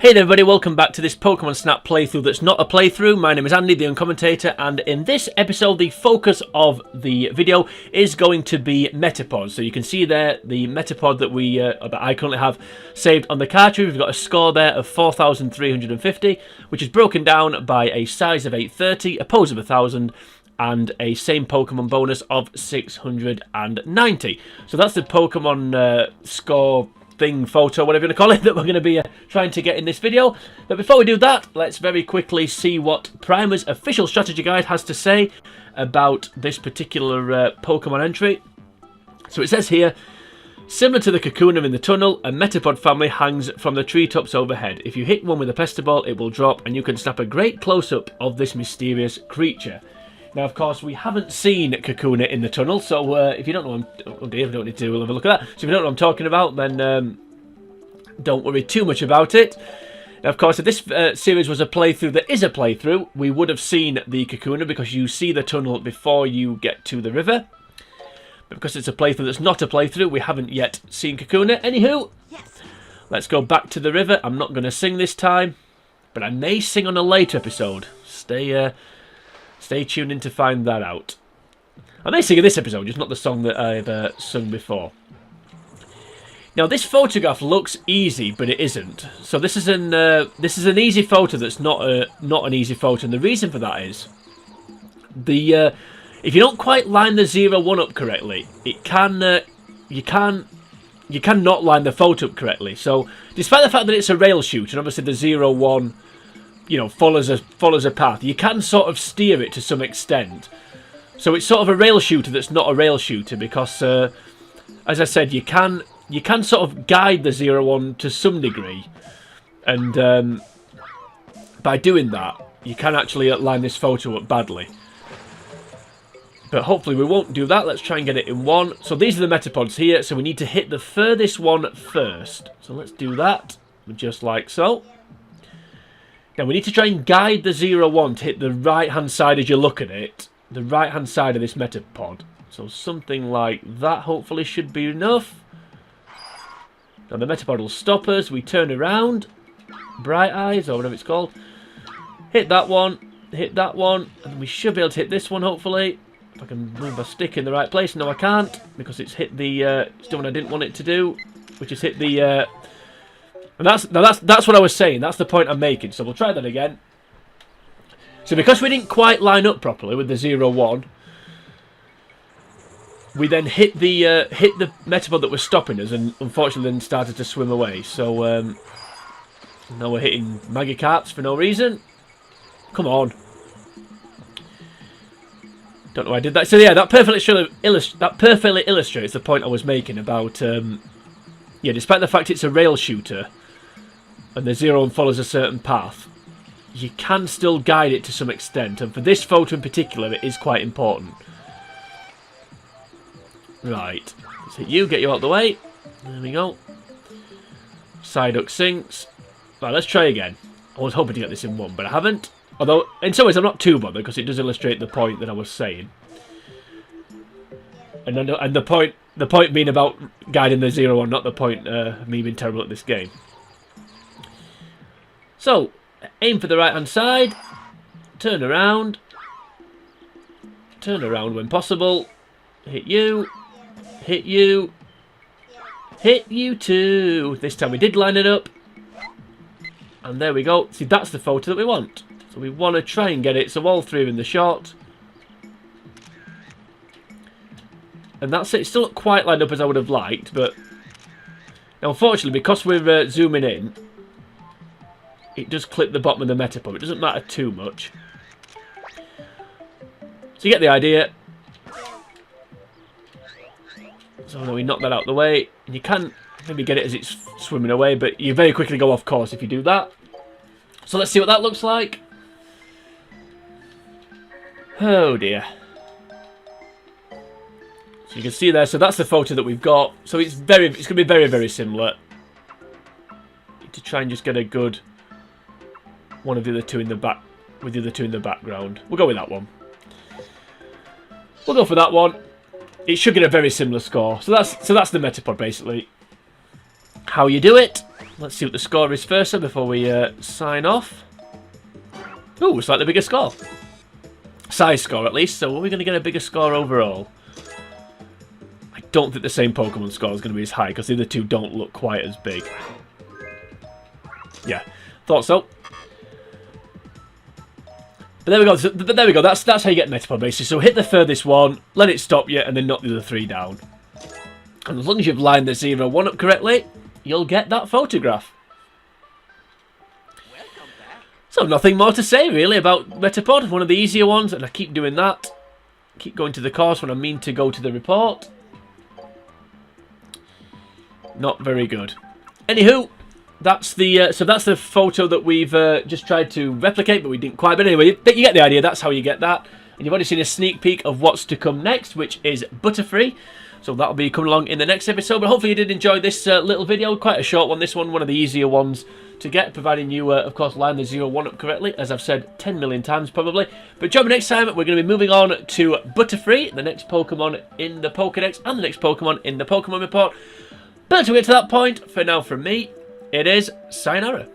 Hey there everybody, welcome back to this Pokemon Snap playthrough that's not a playthrough. My name is Andy, the Uncommentator, and in this episode the focus of the video is going to be Metapod. So you can see there the Metapod that I currently have saved on the cartridge. We've got a score there of 4,350, which is broken down by a size of 830, a pose of 1,000, and a same Pokemon bonus of 690. So that's the Pokemon score thing, photo, whatever you want to call it, that we're going to be trying to get in this video. But before we do that, let's very quickly see what Primer's official strategy guide has to say about this particular Pokemon entry. So it says here, similar to the cocoon in the tunnel, a Metapod family hangs from the treetops overhead. If you hit one with a Pestiball, it will drop, and you can snap a great close-up of this mysterious creature. Now, of course, we haven't seen Kakuna in the tunnel, so if you don't know, oh dear, we don't need to have a look at that. So if you don't know what I'm talking about, then don't worry too much about it. Now, of course, if this series was a playthrough that is a playthrough, we would have seen the Kakuna because you see the tunnel before you get to the river. But because it's a playthrough that's not a playthrough, we haven't yet seen Kakuna. Anywho, yes. Let's go back to the river. I'm not going to sing this time, but I may sing on a later episode. Stay tuned in to find that out. I may sing in this episode, just not the song that I've sung before. Now, this photograph looks easy, but it isn't. So this is an easy photo that's not an easy photo, and the reason for that is if you don't quite line the 0-1 up correctly, it can you cannot line the photo up correctly. So, despite the fact that it's a rail shoot, and obviously the 0-1, you know, follows a path, you can sort of steer it to some extent. So it's sort of a rail shooter that's not a rail shooter because, as I said, you can sort of guide the 0-1 to some degree, and by doing that, you can actually line this photo up badly. But hopefully we won't do that. Let's try and get it in one. So these are the Metapods here, so we need to hit the furthest one first. So let's do that, just like so. Now, we need to try and guide the 0-1 to hit the right-hand side as you look at it. The right-hand side of this Metapod. So something like that hopefully should be enough. Now, the Metapod will stop us. We turn around. Bright Eyes, or whatever it's called. Hit that one. Hit that one. And we should be able to hit this one, hopefully. If I can move my stick in the right place. No, I can't. Because it's hit the... it's done what I didn't want it to do. Which is hit the... And that's what I was saying. That's the point I'm making. So we'll try that again. So because we didn't quite line up properly with the 0-1, we then hit the Metapod that was stopping us, and unfortunately then started to swim away. So now we're hitting Magikarps for no reason. Come on. Don't know why I did that. So yeah, that perfectly illustrates the point I was making about yeah, despite the fact it's a rail shooter and the 0-1 follows a certain path, you can still guide it to some extent, and for this photo in particular it is quite important. Right, let's hit you, get you out of the way. There we go. Psyduck sinks. Right, let's try again. I was hoping to get this in one, but I haven't. Although, in some ways I'm not too bothered because it does illustrate the point that I was saying. And the point being about guiding the 0-1, not the point me being terrible at this game. So, aim for the right-hand side. Turn around. Turn around when possible. Hit you. Hit you. Hit you too. This time we did line it up. And there we go. See, that's the photo that we want. So we want to try and get it so all three are in the shot. And that's it. It's still not quite lined up as I would have liked, but now, unfortunately, because we're zooming in, it does clip the bottom of the Metapod. It doesn't matter too much. So you get the idea. So now we knock that out of the way. And you can maybe get it as it's swimming away, but you very quickly go off course if you do that. So let's see what that looks like. Oh dear. So you can see there, so that's the photo that we've got. So it's going to be very, very similar. Need to try and just get a good one of the other two in the back, with the other two in the background. We'll go with that one. We'll go for that one. It should get a very similar score. So that's the Metapod basically. How you do it? Let's see what the score is first then before we sign off. Ooh, slightly bigger score. Size score at least, so are we going to get a bigger score overall? I don't think the same Pokemon score is going to be as high, because the other two don't look quite as big. Yeah, thought so. But there we go. But there we go. That's how you get Metapod basically. So hit the furthest one, let it stop you, and then knock the other three down. And as long as you've lined the 0-1 up correctly, you'll get that photograph. So nothing more to say really about Metapod. One of the easier ones, and I keep doing that. Keep going to the course when I mean to go to the report. Not very good. Anywho. That's the so that's the photo that we've just tried to replicate, but we didn't quite. But anyway, you get the idea. That's how you get that. And you've already seen a sneak peek of what's to come next, which is Butterfree. So that'll be coming along in the next episode. But hopefully you did enjoy this little video. Quite a short one. This one of the easier ones to get, providing you, of course, line the 0-1 up correctly, as I've said 10 million times probably. But join me next time. We're going to be moving on to Butterfree, the next Pokemon in the Pokedex, and the next Pokemon in the Pokemon Report. But until we get to that point, for now from me, it is sayonara.